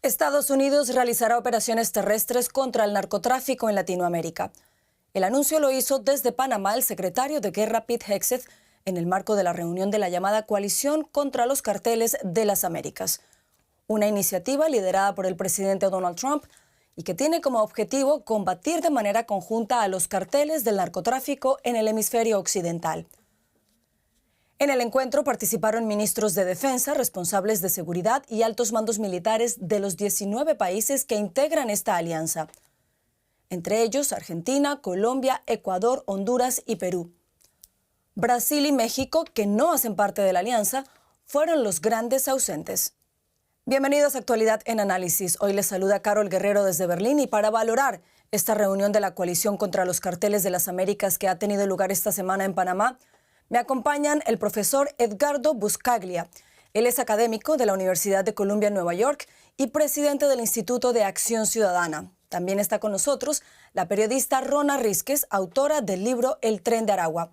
Estados Unidos realizará operaciones terrestres contra el narcotráfico en Latinoamérica. El anuncio lo hizo desde Panamá el secretario de Guerra Pete Hegseth en el marco de la reunión de la llamada Coalición contra los Carteles de las Américas, una iniciativa liderada por el presidente Donald Trump y que tiene como objetivo combatir de manera conjunta a los carteles del narcotráfico en el hemisferio occidental. En el encuentro participaron ministros de defensa, responsables de seguridad y altos mandos militares de los 19 países que integran esta alianza, entre ellos Argentina, Colombia, Ecuador, Honduras y Perú. Brasil y México, que no hacen parte de la alianza, fueron los grandes ausentes. Bienvenidos a Actualidad en Análisis. Hoy les saluda Carol Guerrero desde Berlín y para valorar esta reunión de la Coalición contra los Carteles de las Américas que ha tenido lugar esta semana en Panamá, me acompañan el profesor Edgardo Buscaglia. Él es académico de la Universidad de Columbia en Nueva York y presidente del Instituto de Acción Ciudadana. También está con nosotros la periodista Rona Rísquez, autora del libro El Tren de Aragua.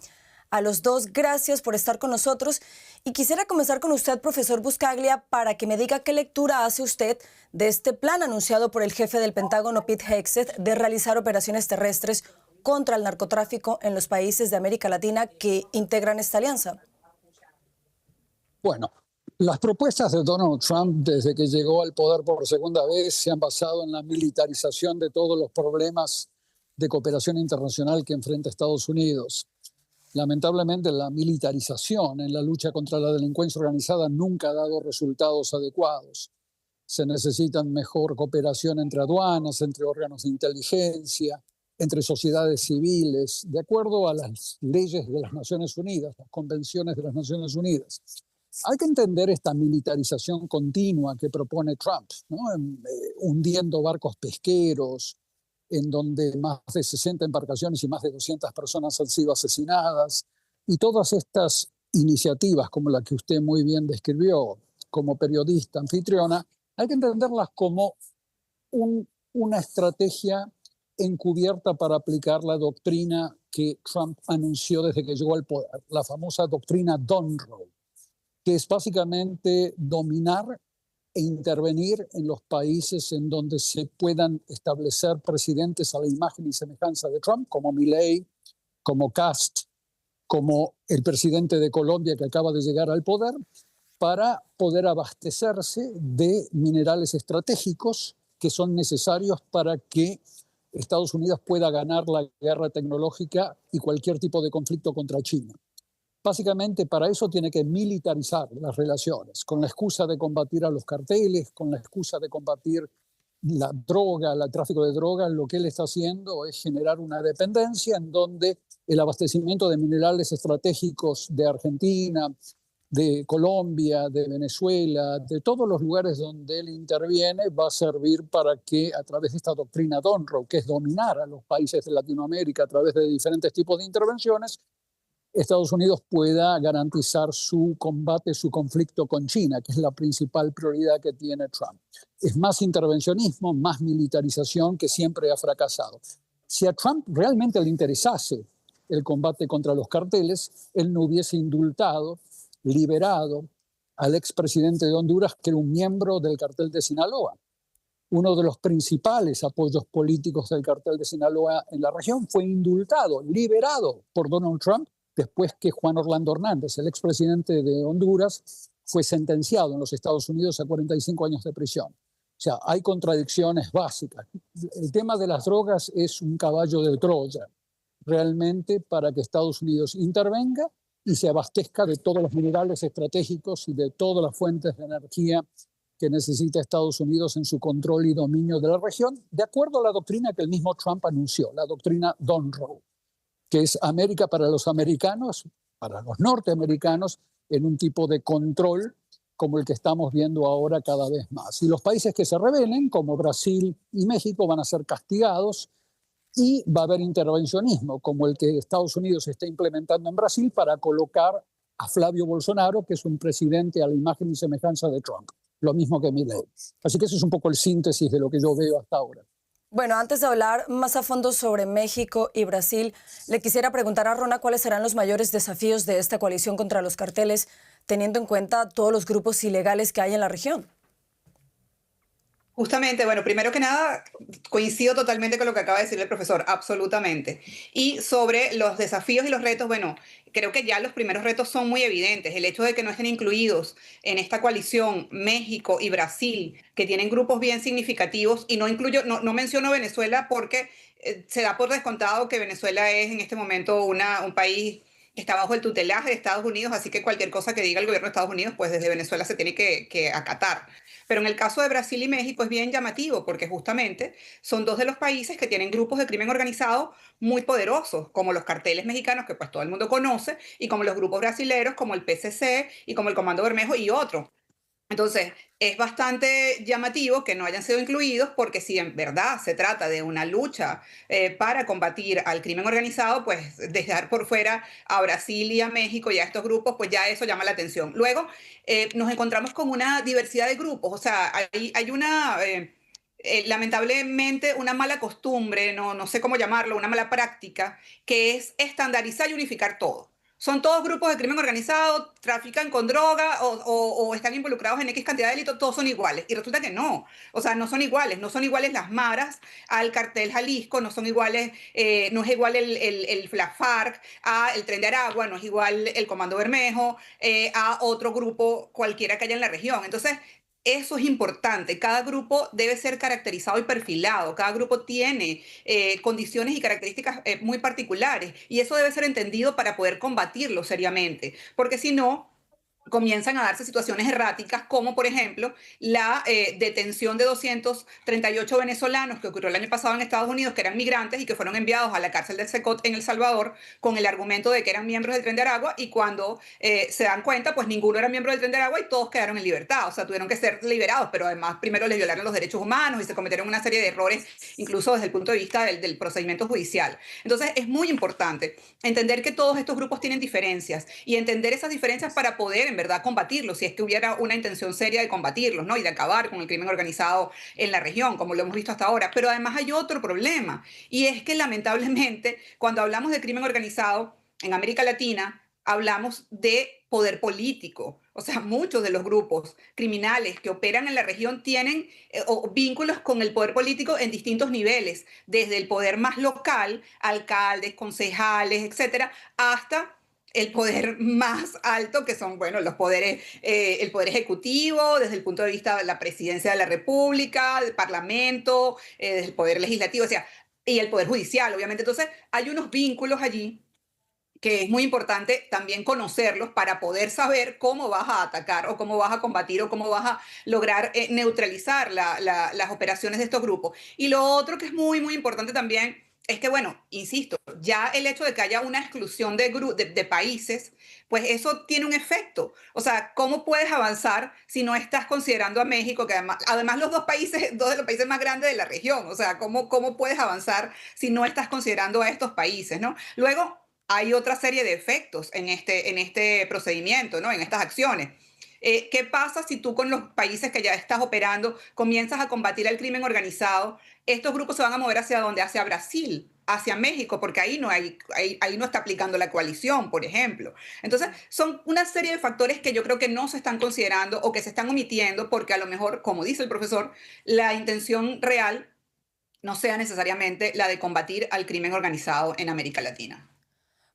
A los dos, gracias por estar con nosotros. Y quisiera comenzar con usted, profesor Buscaglia, para que me diga qué lectura hace usted de este plan anunciado por el jefe del Pentágono, Pete Hegseth, de realizar operaciones terrestres contra el narcotráfico en los países de América Latina que integran esta alianza. Bueno, las propuestas de Donald Trump desde que llegó al poder por segunda vez se han basado en la militarización de todos los problemas de cooperación internacional que enfrenta Estados Unidos. Lamentablemente, la militarización en la lucha contra la delincuencia organizada nunca ha dado resultados adecuados. Se necesitan mejor cooperación entre aduanas, entre órganos de inteligencia, entre sociedades civiles, de acuerdo a las leyes de las Naciones Unidas, las convenciones de las Naciones Unidas. Hay que entender esta militarización continua que propone Trump, ¿no? Hundiendo barcos pesqueros, en donde más de 60 embarcaciones y más de 200 personas han sido asesinadas. Y todas estas iniciativas, como la que usted muy bien describió como periodista anfitriona, hay que entenderlas como una estrategia encubierta para aplicar la doctrina que Trump anunció desde que llegó al poder, la famosa doctrina Donroe, que es básicamente dominar e intervenir en los países en donde se puedan establecer presidentes a la imagen y semejanza de Trump, como Milei, como Kast, como el presidente de Colombia que acaba de llegar al poder, para poder abastecerse de minerales estratégicos que son necesarios para que Estados Unidos pueda ganar la guerra tecnológica y cualquier tipo de conflicto contra China. Básicamente, para eso tiene que militarizar las relaciones, con la excusa de combatir a los carteles, con la excusa de combatir la droga, el tráfico de drogas. Lo que él está haciendo es generar una dependencia en donde el abastecimiento de minerales estratégicos de Argentina, de Colombia, de Venezuela, de todos los lugares donde él interviene, va a servir para que a través de esta doctrina Donroe, que es dominar a los países de Latinoamérica a través de diferentes tipos de intervenciones, Estados Unidos pueda garantizar su combate, su conflicto con China, que es la principal prioridad que tiene Trump. Es más intervencionismo, más militarización que siempre ha fracasado. Si a Trump realmente le interesase el combate contra los carteles, él no hubiese indultado, liberado al expresidente de Honduras, que era un miembro del cartel de Sinaloa. Uno de los principales apoyos políticos del cartel de Sinaloa en la región fue indultado, liberado por Donald Trump, después que Juan Orlando Hernández, el expresidente de Honduras, fue sentenciado en los Estados Unidos a 45 años de prisión. O sea, hay contradicciones básicas. El tema de las drogas es un caballo de Troya, realmente, para que Estados Unidos intervenga y se abastezca de todos los minerales estratégicos y de todas las fuentes de energía que necesita Estados Unidos en su control y dominio de la región, de acuerdo a la doctrina que el mismo Trump anunció, la doctrina Donroe, que es América para los americanos, para los norteamericanos, en un tipo de control como el que estamos viendo ahora cada vez más. Y los países que se rebelen, como Brasil y México, van a ser castigados y va a haber intervencionismo, como el que Estados Unidos está implementando en Brasil para colocar a Flavio Bolsonaro, que es un presidente a la imagen y semejanza de Trump, lo mismo que Milei. Así que eso es un poco el síntesis de lo que yo veo hasta ahora. Bueno, antes de hablar más a fondo sobre México y Brasil, le quisiera preguntar a Rona cuáles serán los mayores desafíos de esta coalición contra los carteles, teniendo en cuenta todos los grupos ilegales que hay en la región. Justamente, bueno, primero que nada, coincido totalmente con lo que acaba de decir el profesor, absolutamente. Y sobre los desafíos y los retos, bueno, creo que ya los primeros retos son muy evidentes. El hecho de que no estén incluidos en esta coalición México y Brasil, que tienen grupos bien significativos, y no incluyo, no menciono Venezuela porque se da por descontado que Venezuela es en este momento un país que está bajo el tutelaje de Estados Unidos, así que cualquier cosa que diga el gobierno de Estados Unidos, pues desde Venezuela se tiene que acatar. Pero en el caso de Brasil y México es bien llamativo porque justamente son dos de los países que tienen grupos de crimen organizado muy poderosos, como los carteles mexicanos, que pues todo el mundo conoce, y como los grupos brasileros, como el PCC y como el Comando Bermejo y otros. Entonces, es bastante llamativo que no hayan sido incluidos porque si en verdad se trata de una lucha para combatir al crimen organizado, pues dejar por fuera a Brasil y a México y a estos grupos, pues ya eso llama la atención. Luego, nos encontramos con una diversidad de grupos, o sea, hay una... lamentablemente una mala costumbre, no sé cómo llamarlo, una mala práctica, que es estandarizar y unificar todo. Son todos grupos de crimen organizado, trafican con droga o están involucrados en X cantidad de delitos, todos son iguales. Y resulta que no, o sea, no son iguales. No son iguales las maras al cartel Jalisco, no son iguales, no es igual la FARC a el Tren de Aragua, no es igual el Comando Bermejo a otro grupo cualquiera que haya en la región. Entonces, eso es importante. Cada grupo debe ser caracterizado y perfilado. Cada grupo tiene condiciones y características muy particulares y eso debe ser entendido para poder combatirlo seriamente, porque si no, comienzan a darse situaciones erráticas, como por ejemplo la detención de 238 venezolanos que ocurrió el año pasado en Estados Unidos, que eran migrantes y que fueron enviados a la cárcel del Secot en El Salvador con el argumento de que eran miembros del Tren de Aragua y cuando se dan cuenta, pues ninguno era miembro del Tren de Aragua y todos quedaron en libertad, o sea, tuvieron que ser liberados, pero además primero les violaron los derechos humanos y se cometieron una serie de errores, incluso desde el punto de vista del procedimiento judicial. Entonces es muy importante entender que todos estos grupos tienen diferencias y entender esas diferencias para poder en verdad combatirlos, si es que hubiera una intención seria de combatirlos, ¿no? Y de acabar con el crimen organizado en la región, como lo hemos visto hasta ahora. Pero además hay otro problema, y es que lamentablemente cuando hablamos de crimen organizado en América Latina, hablamos de poder político. O sea, muchos de los grupos criminales que operan en la región tienen vínculos con el poder político en distintos niveles, desde el poder más local, alcaldes, concejales, etcétera, hasta el poder más alto, que son, bueno, los poderes, el poder ejecutivo, desde el punto de vista de la presidencia de la República, del Parlamento, desde el poder legislativo, o sea, y el poder judicial, obviamente. Entonces, hay unos vínculos allí que es muy importante también conocerlos para poder saber cómo vas a atacar o cómo vas a combatir o cómo vas a lograr neutralizar las operaciones de estos grupos. Y lo otro que es muy, muy importante también es que, bueno, insisto, ya el hecho de que haya una exclusión de países, pues eso tiene un efecto. O sea, ¿cómo puedes avanzar si no estás considerando a México, que además los dos de los países más grandes de la región? O sea, ¿cómo puedes avanzar si no estás considerando a estos países, ¿no? Luego, hay otra serie de efectos en este procedimiento, ¿no? En estas acciones. ¿Qué pasa si tú con los países que ya estás operando comienzas a combatir el crimen organizado? Estos grupos se van a mover hacia dónde? Hacia Brasil, hacia México, porque ahí no está aplicando la coalición, por ejemplo. Entonces, son una serie de factores que yo creo que no se están considerando o que se están omitiendo porque a lo mejor, como dice el profesor, la intención real no sea necesariamente la de combatir al crimen organizado en América Latina.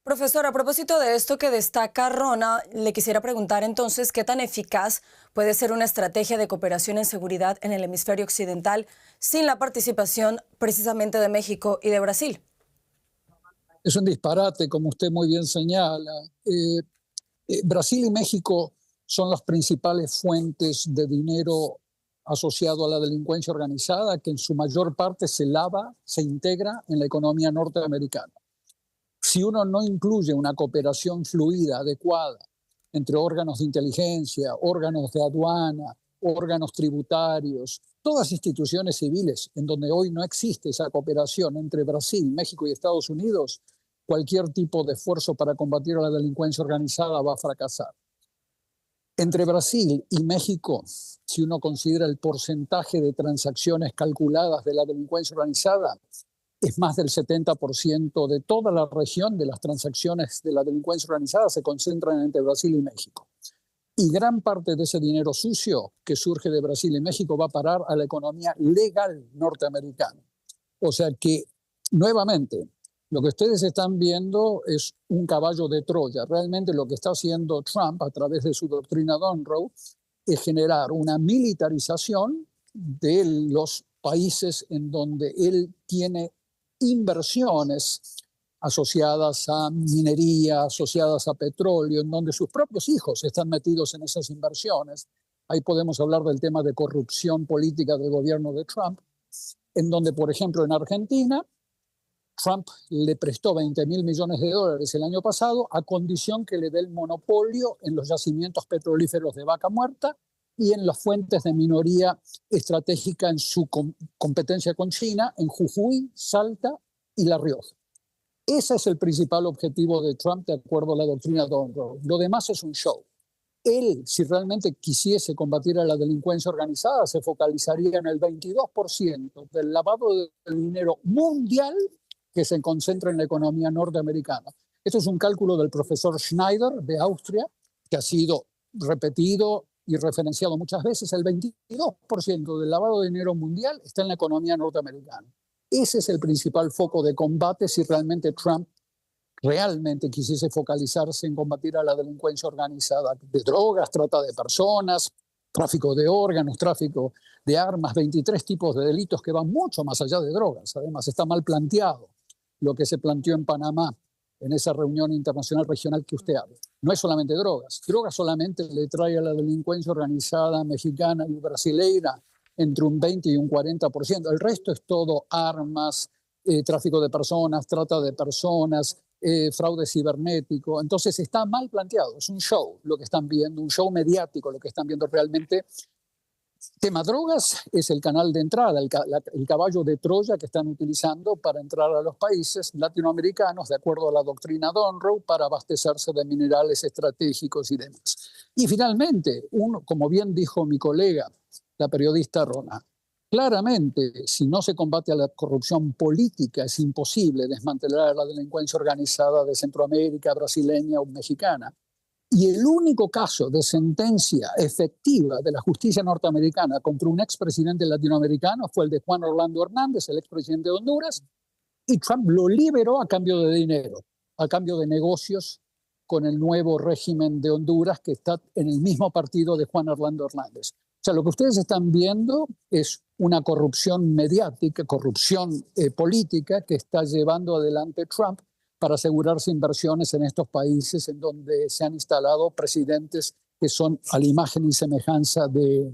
Profesor, a propósito de esto que destaca Rona, le quisiera preguntar entonces qué tan eficaz puede ser una estrategia de cooperación en seguridad en el hemisferio occidental sin la participación precisamente de México y de Brasil. Es un disparate, como usted muy bien señala. Brasil y México son las principales fuentes de dinero asociado a la delincuencia organizada, que en su mayor parte se integra en la economía norteamericana. Si uno no incluye una cooperación fluida, adecuada, entre órganos de inteligencia, órganos de aduana, órganos tributarios, todas instituciones civiles en donde hoy no existe esa cooperación entre Brasil, México y Estados Unidos, cualquier tipo de esfuerzo para combatir a la delincuencia organizada va a fracasar. Entre Brasil y México, si uno considera el porcentaje de transacciones calculadas de la delincuencia organizada, es más del 70% de toda la región de las transacciones de la delincuencia organizada se concentran entre Brasil y México. Y gran parte de ese dinero sucio que surge de Brasil y México va a parar a la economía legal norteamericana. O sea que, nuevamente, lo que ustedes están viendo es un caballo de Troya. Realmente lo que está haciendo Trump a través de su doctrina Monroe es generar una militarización de los países en donde él tiene inversiones asociadas a minería, asociadas a petróleo, en donde sus propios hijos están metidos en esas inversiones. Ahí podemos hablar del tema de corrupción política del gobierno de Trump, en donde, por ejemplo, en Argentina, Trump le prestó 20.000 millones de dólares el año pasado a condición que le dé el monopolio en los yacimientos petrolíferos de Vaca Muerta y en las fuentes de minoría estratégica en su competencia con China, en Jujuy, Salta y La Rioja. Ese es el principal objetivo de Trump de acuerdo a la doctrina Monroe. Lo demás es un show. Él, si realmente quisiese combatir a la delincuencia organizada, se focalizaría en el 22% del lavado de dinero mundial que se concentra en la economía norteamericana. Esto es un cálculo del profesor Schneider de Austria, que ha sido repetido y referenciado muchas veces. El 22% del lavado de dinero mundial está en la economía norteamericana. Ese es el principal foco de combate si realmente Trump realmente quisiese focalizarse en combatir a la delincuencia organizada de drogas, trata de personas, tráfico de órganos, tráfico de armas, 23 tipos de delitos que van mucho más allá de drogas. Además, está mal planteado lo que se planteó en Panamá en esa reunión internacional regional que usted habla. No es solamente drogas. Drogas solamente le trae a la delincuencia organizada mexicana y brasileira entre un 20 y un 40%. El resto es todo armas, tráfico de personas, trata de personas, fraude cibernético. Entonces está mal planteado. Es un show lo que están viendo, un show mediático lo que están viendo realmente. Tema drogas es el canal de entrada, el caballo de Troya que están utilizando para entrar a los países latinoamericanos, de acuerdo a la doctrina Monroe, para abastecerse de minerales estratégicos y demás. Y finalmente, como bien dijo mi colega, la periodista Rona, claramente, si no se combate a la corrupción política, es imposible desmantelar a la delincuencia organizada de Centroamérica, brasileña o mexicana. Y el único caso de sentencia efectiva de la justicia norteamericana contra un expresidente latinoamericano fue el de Juan Orlando Hernández, el expresidente de Honduras, y Trump lo liberó a cambio de dinero, a cambio de negocios con el nuevo régimen de Honduras que está en el mismo partido de Juan Orlando Hernández. O sea, lo que ustedes están viendo es una corrupción mediática, corrupción política que está llevando adelante Trump para asegurarse inversiones en estos países en donde se han instalado presidentes que son a la imagen y semejanza de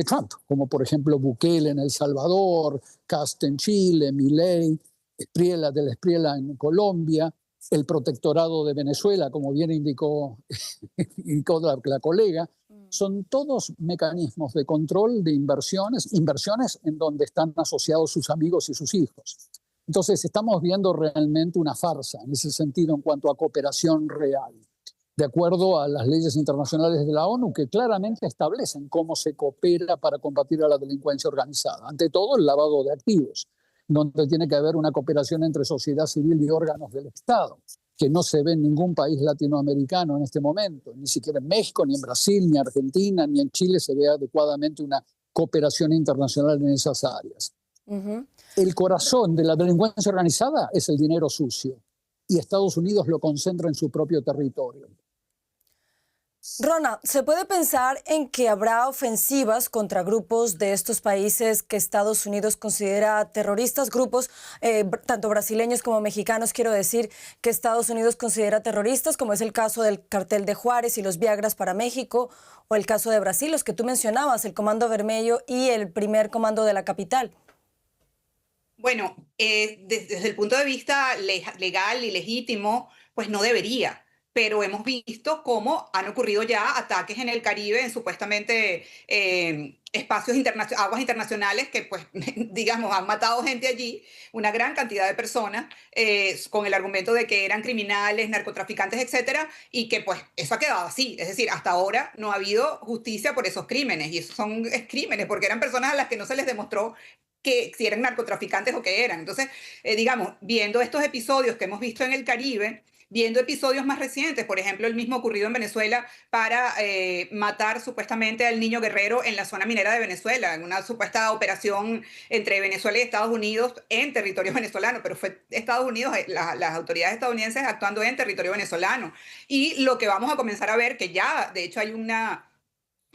Trump, como por ejemplo Bukele en El Salvador, Cast en Chile, Milei, Espriella de la Espriella en Colombia, el protectorado de Venezuela, como bien indicó la colega. Son todos mecanismos de control de inversiones en donde están asociados sus amigos y sus hijos. Entonces estamos viendo realmente una farsa en ese sentido en cuanto a cooperación real, de acuerdo a las leyes internacionales de la ONU que claramente establecen cómo se coopera para combatir a la delincuencia organizada. Ante todo, el lavado de activos, donde tiene que haber una cooperación entre sociedad civil y órganos del Estado, que no se ve en ningún país latinoamericano en este momento, ni siquiera en México, ni en Brasil, ni en Argentina, ni en Chile se ve adecuadamente una cooperación internacional en esas áreas. El corazón de la delincuencia organizada es el dinero sucio y Estados Unidos lo concentra en su propio territorio. Rona, ¿se puede pensar en que habrá ofensivas contra grupos de estos países que Estados Unidos considera terroristas? Grupos, tanto brasileños como mexicanos, quiero decir, que Estados Unidos considera terroristas, como es el caso del cartel de Juárez y los Viagras para México, o el caso de Brasil, los que tú mencionabas, el Comando Vermelho y el primer comando de la capital. Bueno, desde el punto de vista legal y legítimo, pues no debería. Pero hemos visto cómo han ocurrido ya ataques en el Caribe, en supuestamente espacios aguas internacionales que, pues, digamos, han matado gente allí, una gran cantidad de personas, con el argumento de que eran criminales, narcotraficantes, etcétera, y que, pues, eso ha quedado así. Es decir, hasta ahora no ha habido justicia por esos crímenes, y esos son crímenes, porque eran personas a las que no se les demostró que si eran narcotraficantes o qué eran. Entonces, digamos, viendo estos episodios que hemos visto en el Caribe, viendo episodios más recientes, por ejemplo, el mismo ocurrido en Venezuela para matar supuestamente al niño guerrero en la zona minera de Venezuela, en una supuesta operación entre Venezuela y Estados Unidos en territorio venezolano, pero fue Estados Unidos, las autoridades estadounidenses actuando en territorio venezolano. Y lo que vamos a comenzar a ver, que ya de hecho hay una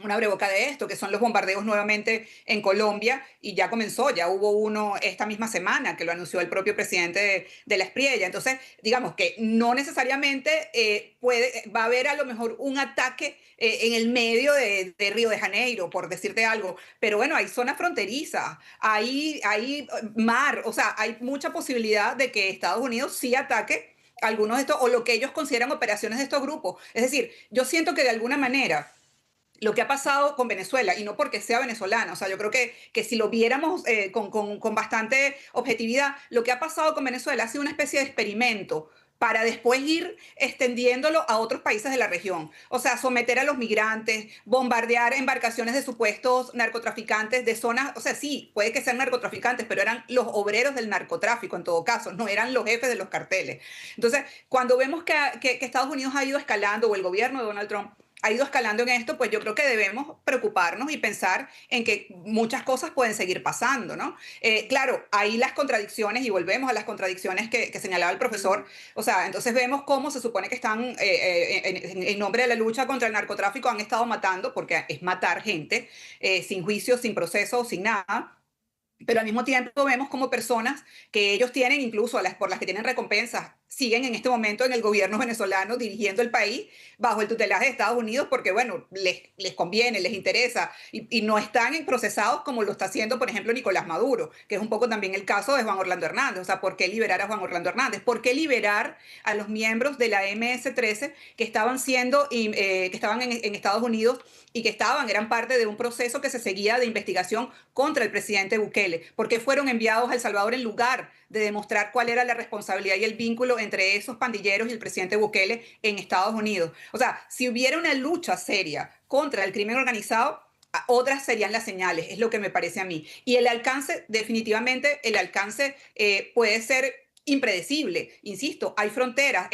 abreboca de esto, que son los bombardeos nuevamente en Colombia, y ya comenzó, ya hubo uno esta misma semana que lo anunció el propio presidente de la Espriella. Entonces, digamos que no necesariamente va a haber a lo mejor un ataque en el medio de Río de Janeiro, por decirte algo, pero bueno, hay zonas fronterizas, hay mar, o sea, hay mucha posibilidad de que Estados Unidos sí ataque algunos de estos, o lo que ellos consideran operaciones de estos grupos. Es decir, yo siento que de alguna manera lo que ha pasado con Venezuela, y no porque sea venezolana, o sea, yo creo que si lo viéramos con bastante objetividad, lo que ha pasado con Venezuela ha sido una especie de experimento para después ir extendiéndolo a otros países de la región. O sea, someter a los migrantes, bombardear embarcaciones de supuestos narcotraficantes de zonas, o sea, sí, puede que sean narcotraficantes, pero eran los obreros del narcotráfico en todo caso, no eran los jefes de los carteles. Entonces, cuando vemos que Estados Unidos ha ido escalando, o el gobierno de Donald Trump ha ido escalando en esto, pues yo creo que debemos preocuparnos y pensar en que muchas cosas pueden seguir pasando, ¿no? Claro, hay las contradicciones, y volvemos a las contradicciones que señalaba el profesor. O sea, entonces vemos cómo se supone que están, en nombre de la lucha contra el narcotráfico, han estado matando, porque es matar gente, sin juicio, sin proceso, sin nada. Pero al mismo tiempo vemos como personas que ellos tienen, incluso por las que tienen recompensas, siguen en este momento en el gobierno venezolano dirigiendo el país bajo el tutelaje de Estados Unidos porque, bueno, les conviene, les interesa, y no están procesados como lo está haciendo, por ejemplo, Nicolás Maduro, que es un poco también el caso de Juan Orlando Hernández. O sea, ¿por qué liberar a Juan Orlando Hernández? ¿Por qué liberar a los miembros de la MS-13 que estaban que estaban en Estados Unidos y que eran parte de un proceso que se seguía de investigación contra el presidente Bukele? ¿Por qué fueron enviados a El Salvador en lugar de demostrar cuál era la responsabilidad y el vínculo entre esos pandilleros y el presidente Bukele en Estados Unidos? O sea, si hubiera una lucha seria contra el crimen organizado, otras serían las señales, es lo que me parece a mí. Y el alcance, definitivamente, puede ser impredecible. Insisto, hay fronteras,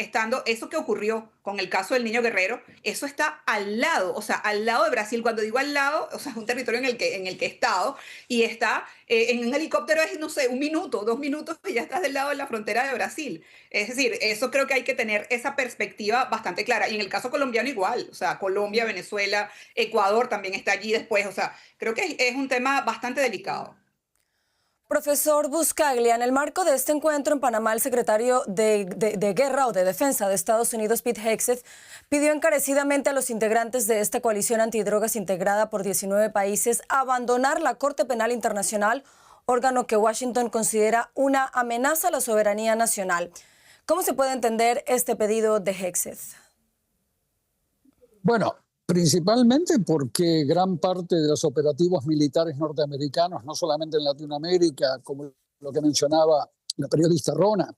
eso que ocurrió con el caso del niño guerrero, eso está al lado, o sea, al lado de Brasil. Cuando digo al lado, o sea, es un territorio en el que he estado, y está en un helicóptero, es, no sé, 1 minuto, 2 minutos, y ya estás del lado de la frontera de Brasil. Es decir, eso creo que hay que tener esa perspectiva bastante clara. Y en el caso colombiano igual, o sea, Colombia, Venezuela, Ecuador también está allí después. O sea, creo que es un tema bastante delicado. Profesor Buscaglia, en el marco de este encuentro en Panamá, el secretario de Guerra o de Defensa de Estados Unidos, Pete Hegseth, pidió encarecidamente a los integrantes de esta coalición antidrogas integrada por 19 países abandonar la Corte Penal Internacional, órgano que Washington considera una amenaza a la soberanía nacional. ¿Cómo se puede entender este pedido de Hegseth? Bueno, principalmente porque gran parte de los operativos militares norteamericanos, no solamente en Latinoamérica, como lo que mencionaba la periodista Rona,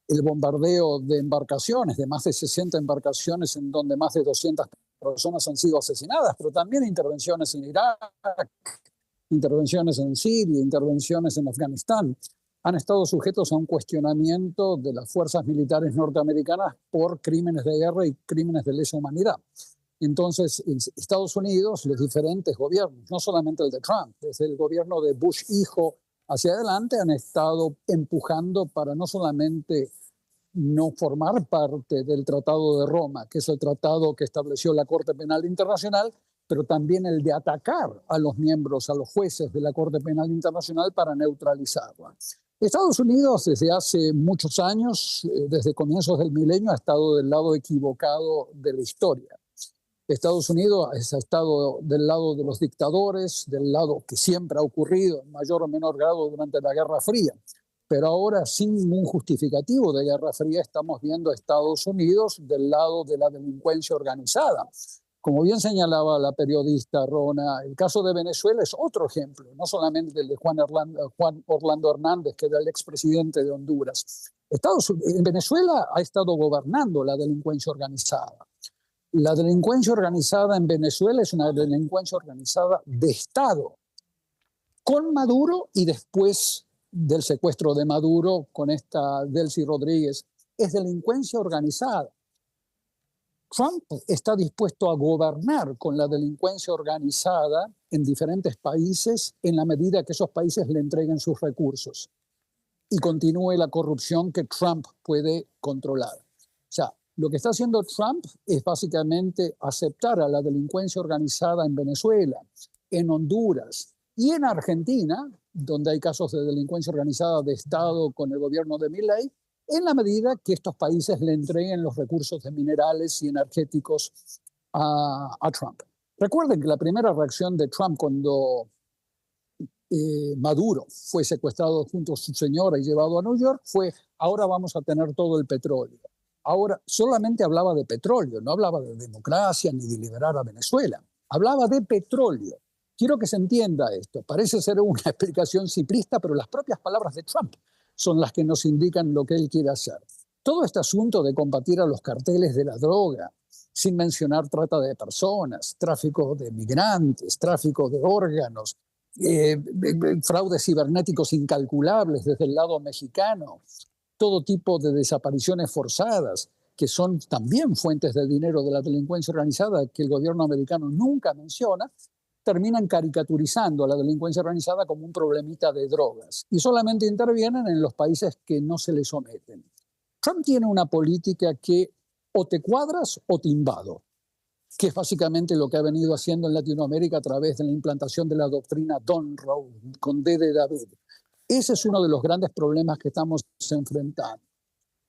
el bombardeo de embarcaciones, de más de 60 embarcaciones en donde más de 200 personas han sido asesinadas, pero también intervenciones en Irak, intervenciones en Siria, intervenciones en Afganistán, han estado sujetos a un cuestionamiento de las fuerzas militares norteamericanas por crímenes de guerra y crímenes de lesa humanidad. Entonces, en Estados Unidos, los diferentes gobiernos, no solamente el de Trump, desde el gobierno de Bush hijo hacia adelante, han estado empujando para no solamente no formar parte del Tratado de Roma, que es el tratado que estableció la Corte Penal Internacional, pero también el de atacar a los miembros, a los jueces de la Corte Penal Internacional para neutralizarla. Estados Unidos desde hace muchos años, desde comienzos del milenio, ha estado del lado equivocado de la historia. Estados Unidos ha estado del lado de los dictadores, del lado que siempre ha ocurrido en mayor o menor grado durante la Guerra Fría. Pero ahora, sin un justificativo de Guerra Fría, estamos viendo a Estados Unidos del lado de la delincuencia organizada. Como bien señalaba la periodista Rona, el caso de Venezuela es otro ejemplo, no solamente el de Juan Orlando Hernández, que era el expresidente de Honduras. En Venezuela ha estado gobernando la delincuencia organizada. La delincuencia organizada en Venezuela es una delincuencia organizada de Estado, con Maduro y después del secuestro de Maduro con esta Delcy Rodríguez, es delincuencia organizada. Trump está dispuesto a gobernar con la delincuencia organizada en diferentes países en la medida que esos países le entreguen sus recursos y continúe la corrupción que Trump puede controlar. O sea, lo que está haciendo Trump es básicamente aceptar a la delincuencia organizada en Venezuela, en Honduras y en Argentina, donde hay casos de delincuencia organizada de Estado con el gobierno de Milei, en la medida que estos países le entreguen los recursos de minerales y energéticos a Trump. Recuerden que la primera reacción de Trump cuando Maduro fue secuestrado junto a su señora y llevado a New York fue: ahora vamos a tener todo el petróleo. Ahora solamente hablaba de petróleo, no hablaba de democracia ni de liberar a Venezuela. Hablaba de petróleo. Quiero que se entienda esto. Parece ser una explicación simplista, pero las propias palabras de Trump son las que nos indican lo que él quiere hacer. Todo este asunto de combatir a los carteles de la droga, sin mencionar trata de personas, tráfico de migrantes, tráfico de órganos, fraudes cibernéticos incalculables desde el lado mexicano, todo tipo de desapariciones forzadas, que son también fuentes de dinero de la delincuencia organizada que el gobierno americano nunca menciona, terminan caricaturizando a la delincuencia organizada como un problemita de drogas y solamente intervienen en los países que no se le someten. Trump tiene una política que o te cuadras o te invado, que es básicamente lo que ha venido haciendo en Latinoamérica a través de la implantación de la doctrina Monroe, con D de David. Ese es uno de los grandes problemas que estamos enfrentando.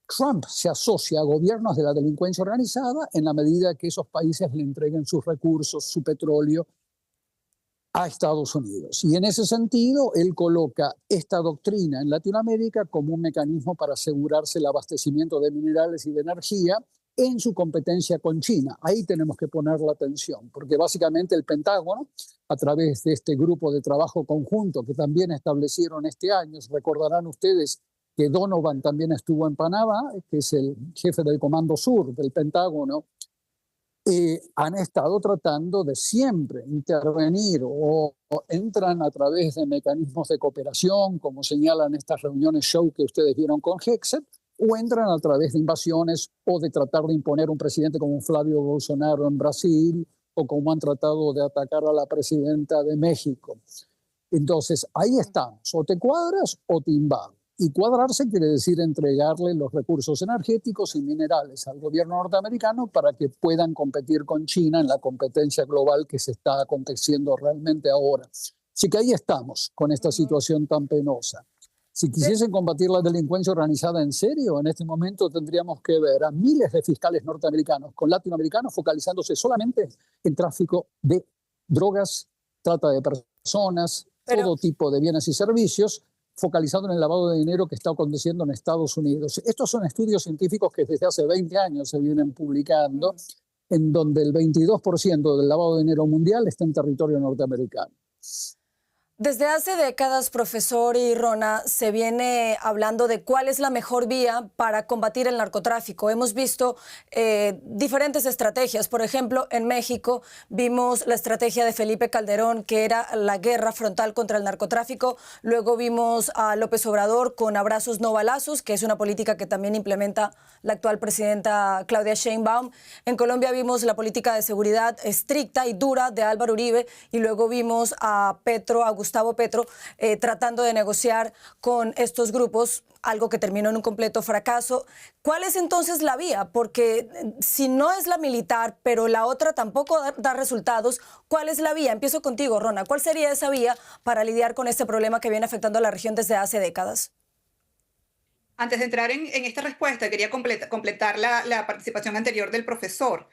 Trump se asocia a gobiernos de la delincuencia organizada en la medida que esos países le entreguen sus recursos, su petróleo, a Estados Unidos. Y en ese sentido, él coloca esta doctrina en Latinoamérica como un mecanismo para asegurarse el abastecimiento de minerales y de energía en su competencia con China. Ahí tenemos que poner la atención, porque básicamente el Pentágono, a través de este grupo de trabajo conjunto que también establecieron este año, recordarán ustedes que Donovan también estuvo en Panamá, que es el jefe del Comando Sur del Pentágono, han estado tratando de siempre intervenir o entran a través de mecanismos de cooperación, como señalan estas reuniones show que ustedes vieron con Hexet, o entran a través de invasiones o de tratar de imponer un presidente como Flavio Bolsonaro en Brasil, o como han tratado de atacar a la presidenta de México. Entonces, ahí estamos, o te cuadras o te invado. Y cuadrarse quiere decir entregarle los recursos energéticos y minerales al gobierno norteamericano para que puedan competir con China en la competencia global que se está aconteciendo realmente ahora. Así que ahí estamos con esta situación tan penosa. Si quisiesen combatir la delincuencia organizada en serio, en este momento tendríamos que ver a miles de fiscales norteamericanos con latinoamericanos focalizándose solamente en tráfico de drogas, trata de personas, todo tipo de bienes y servicios, focalizado en el lavado de dinero que está aconteciendo en Estados Unidos. Estos son estudios científicos que desde hace 20 años se vienen publicando, en donde el 22% del lavado de dinero mundial está en territorio norteamericano. Desde hace décadas, profesor y Rona, se viene hablando de cuál es la mejor vía para combatir el narcotráfico. Hemos visto diferentes estrategias. Por ejemplo, en México vimos la estrategia de Felipe Calderón, que era la guerra frontal contra el narcotráfico. Luego vimos a López Obrador con abrazos no balazos, que es una política que también implementa la actual presidenta Claudia Sheinbaum. En Colombia vimos la política de seguridad estricta y dura de Álvaro Uribe, y luego vimos a Gustavo Petro, tratando de negociar con estos grupos, algo que terminó en un completo fracaso. ¿Cuál es entonces la vía? Porque si no es la militar, pero la otra tampoco da resultados, ¿cuál es la vía? Empiezo contigo, Rona. ¿Cuál sería esa vía para lidiar con este problema que viene afectando a la región desde hace décadas? Antes de entrar en esta respuesta, quería completar la participación anterior del profesor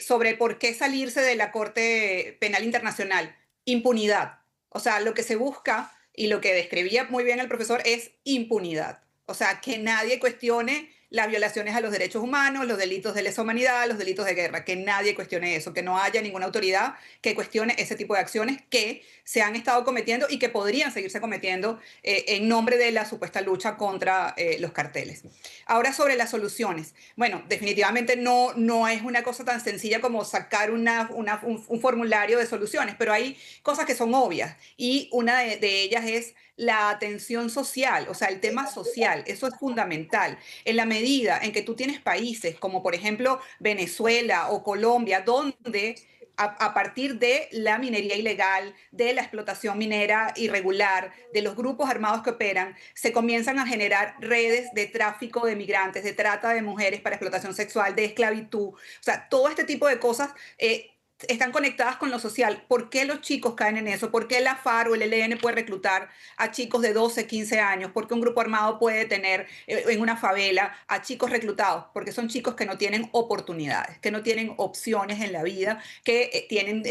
sobre por qué salirse de la Corte Penal Internacional. Impunidad. O sea, lo que se busca y lo que describía muy bien el profesor es impunidad. O sea, que nadie cuestione las violaciones a los derechos humanos, los delitos de lesa humanidad, los delitos de guerra, que nadie cuestione eso, que no haya ninguna autoridad que cuestione ese tipo de acciones que se han estado cometiendo y que podrían seguirse cometiendo en nombre de la supuesta lucha contra los carteles. Ahora, sobre las soluciones. Bueno, definitivamente no es una cosa tan sencilla como sacar un formulario de soluciones, pero hay cosas que son obvias y una de ellas es la atención social, o sea, el tema social. Eso es fundamental. En la medida en que tú tienes países como, por ejemplo, Venezuela o Colombia, donde a partir de la minería ilegal, de la explotación minera irregular, de los grupos armados que operan, se comienzan a generar redes de tráfico de migrantes, de trata de mujeres para explotación sexual, de esclavitud. O sea, todo este tipo de cosas están conectadas con lo social. ¿Por qué los chicos caen en eso? ¿Por qué la FARC o el ELN puede reclutar a chicos de 12, 15 años? ¿Por qué un grupo armado puede tener en una favela a chicos reclutados? Porque son chicos que no tienen oportunidades, que no tienen opciones en la vida, que tienen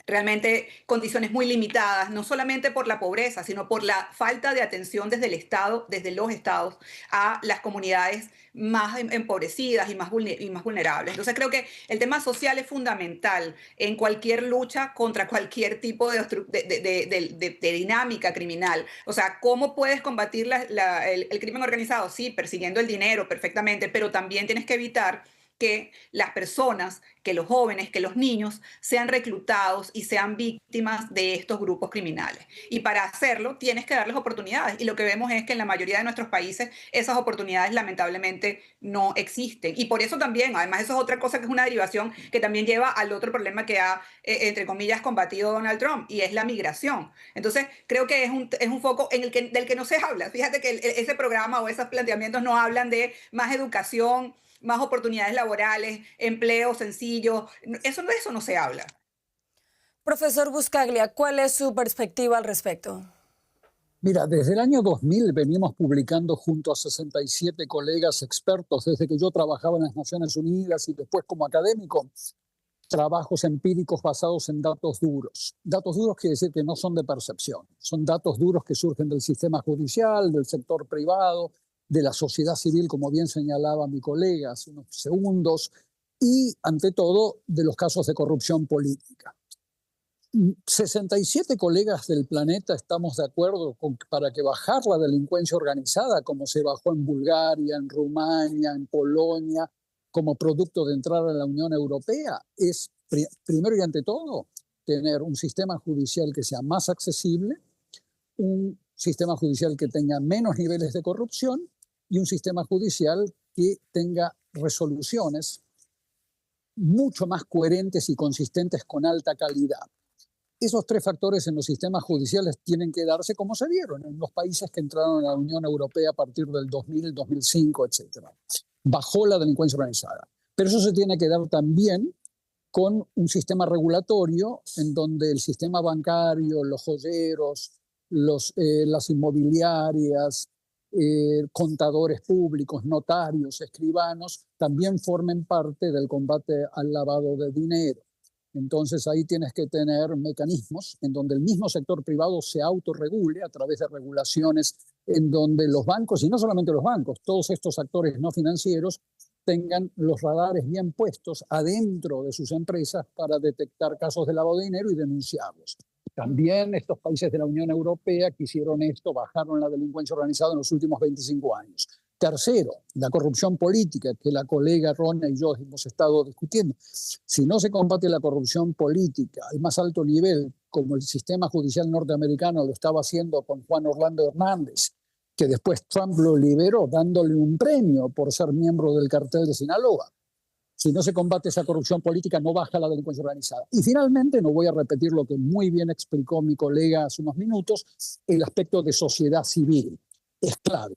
realmente condiciones muy limitadas, no solamente por la pobreza, sino por la falta de atención desde el Estado, desde los estados, a las comunidades más empobrecidas y más vulnerables. Entonces creo que el tema social es fundamental en cualquier lucha contra cualquier tipo de dinámica criminal. O sea, ¿cómo puedes combatir el crimen organizado? Sí, persiguiendo el dinero perfectamente, pero también tienes que evitar que las personas, que los jóvenes, que los niños sean reclutados y sean víctimas de estos grupos criminales. Y para hacerlo tienes que darles oportunidades. Y lo que vemos es que en la mayoría de nuestros países esas oportunidades lamentablemente no existen. Y por eso también, además eso es otra cosa que es una derivación que también lleva al otro problema que ha, entre comillas, combatido Donald Trump, y es la migración. Entonces creo que es un foco en del que no se habla. Fíjate que ese programa o esos planteamientos no hablan de más educación, más oportunidades laborales, empleo sencillo. Eso no se habla. Profesor Buscaglia, ¿cuál es su perspectiva al respecto? Mira, desde el año 2000 venimos publicando junto a 67 colegas expertos, desde que yo trabajaba en las Naciones Unidas y después como académico, trabajos empíricos basados en datos duros. Datos duros quiere decir que no son de percepción, son datos duros que surgen del sistema judicial, del sector privado, de la sociedad civil, como bien señalaba mi colega hace unos segundos, y ante todo de los casos de corrupción política. 67 colegas del planeta estamos de acuerdo para que bajar la delincuencia organizada, como se bajó en Bulgaria, en Rumania, en Polonia, como producto de entrar a la Unión Europea, es primero y ante todo tener un sistema judicial que sea más accesible, un sistema judicial que tenga menos niveles de corrupción y un sistema judicial que tenga resoluciones mucho más coherentes y consistentes con alta calidad. Esos tres factores en los sistemas judiciales tienen que darse como se vieron en los países que entraron a la Unión Europea a partir del 2000, 2005, etc. Bajó la delincuencia organizada. Pero eso se tiene que dar también con un sistema regulatorio en donde el sistema bancario, los joyeros, las inmobiliarias, contadores públicos, notarios, escribanos, también formen parte del combate al lavado de dinero. Entonces ahí tienes que tener mecanismos en donde el mismo sector privado se autorregule a través de regulaciones en donde los bancos, y no solamente los bancos, todos estos actores no financieros tengan los radares bien puestos adentro de sus empresas para detectar casos de lavado de dinero y denunciarlos. También estos países de la Unión Europea que hicieron esto, bajaron la delincuencia organizada en los últimos 25 años. Tercero, la corrupción política, que la colega Rona y yo hemos estado discutiendo. Si no se combate la corrupción política al más alto nivel, como el sistema judicial norteamericano lo estaba haciendo con Juan Orlando Hernández, que después Trump lo liberó dándole un premio por ser miembro del cartel de Sinaloa. Si no se combate esa corrupción política, no baja la delincuencia organizada. Y finalmente, no voy a repetir lo que muy bien explicó mi colega hace unos minutos, el aspecto de sociedad civil es clave.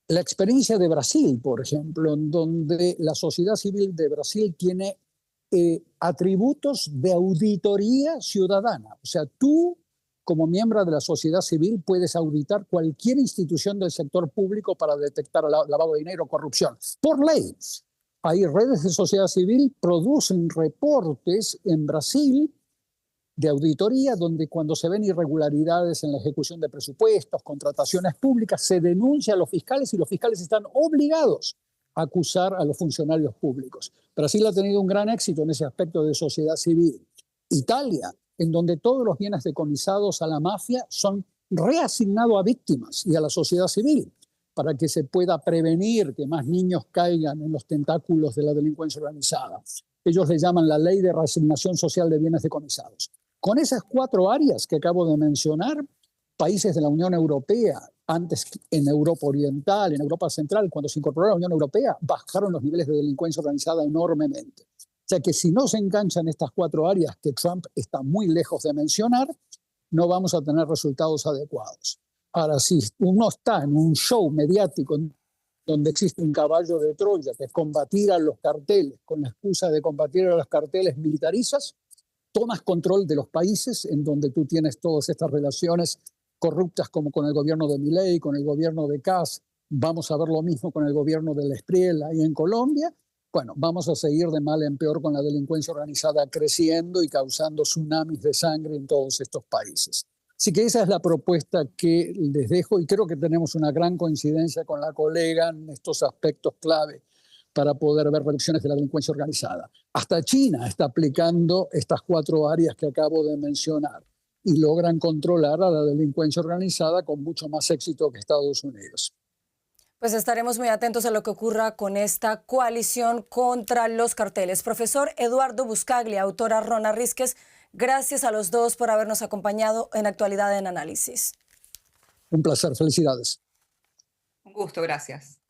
La experiencia de Brasil, por ejemplo, en donde la sociedad civil de Brasil tiene atributos de auditoría ciudadana. O sea, tú, como miembro de la sociedad civil, puedes auditar cualquier institución del sector público para detectar lavado de dinero o corrupción. Por ley. Hay redes de sociedad civil, producen reportes en Brasil de auditoría, donde cuando se ven irregularidades en la ejecución de presupuestos, contrataciones públicas, se denuncia a los fiscales y los fiscales están obligados a acusar a los funcionarios públicos. Brasil ha tenido un gran éxito en ese aspecto de sociedad civil. Italia, en donde todos los bienes decomisados a la mafia son reasignados a víctimas y a la sociedad civil, para que se pueda prevenir que más niños caigan en los tentáculos de la delincuencia organizada. Ellos le llaman la ley de reasignación social de bienes decomisados. Con esas 4 áreas que acabo de mencionar, países de la Unión Europea, antes en Europa Oriental, en Europa Central, cuando se incorporó a la Unión Europea, bajaron los niveles de delincuencia organizada enormemente. O sea que si no se enganchan estas 4 áreas que Trump está muy lejos de mencionar, no vamos a tener resultados adecuados. Ahora, si uno está en un show mediático donde existe un caballo de Troya, que es combatir a los carteles, con la excusa de combatir a los carteles militarizas, tomas control de los países en donde tú tienes todas estas relaciones corruptas, como con el gobierno de Milei, con el gobierno de Kass. Vamos a ver lo mismo con el gobierno del Espriel ahí en Colombia. Bueno, vamos a seguir de mal en peor con la delincuencia organizada creciendo y causando tsunamis de sangre en todos estos países. Así que esa es la propuesta que les dejo y creo que tenemos una gran coincidencia con la colega en estos aspectos clave para poder ver reducciones de la delincuencia organizada. Hasta China está aplicando estas 4 áreas que acabo de mencionar y logran controlar a la delincuencia organizada con mucho más éxito que Estados Unidos. Pues estaremos muy atentos a lo que ocurra con esta coalición contra los carteles. Profesor Eduardo Buscaglia, autora Rona Rísquez, gracias a los dos por habernos acompañado en Actualidad en Análisis. Un placer, felicidades. Un gusto, gracias.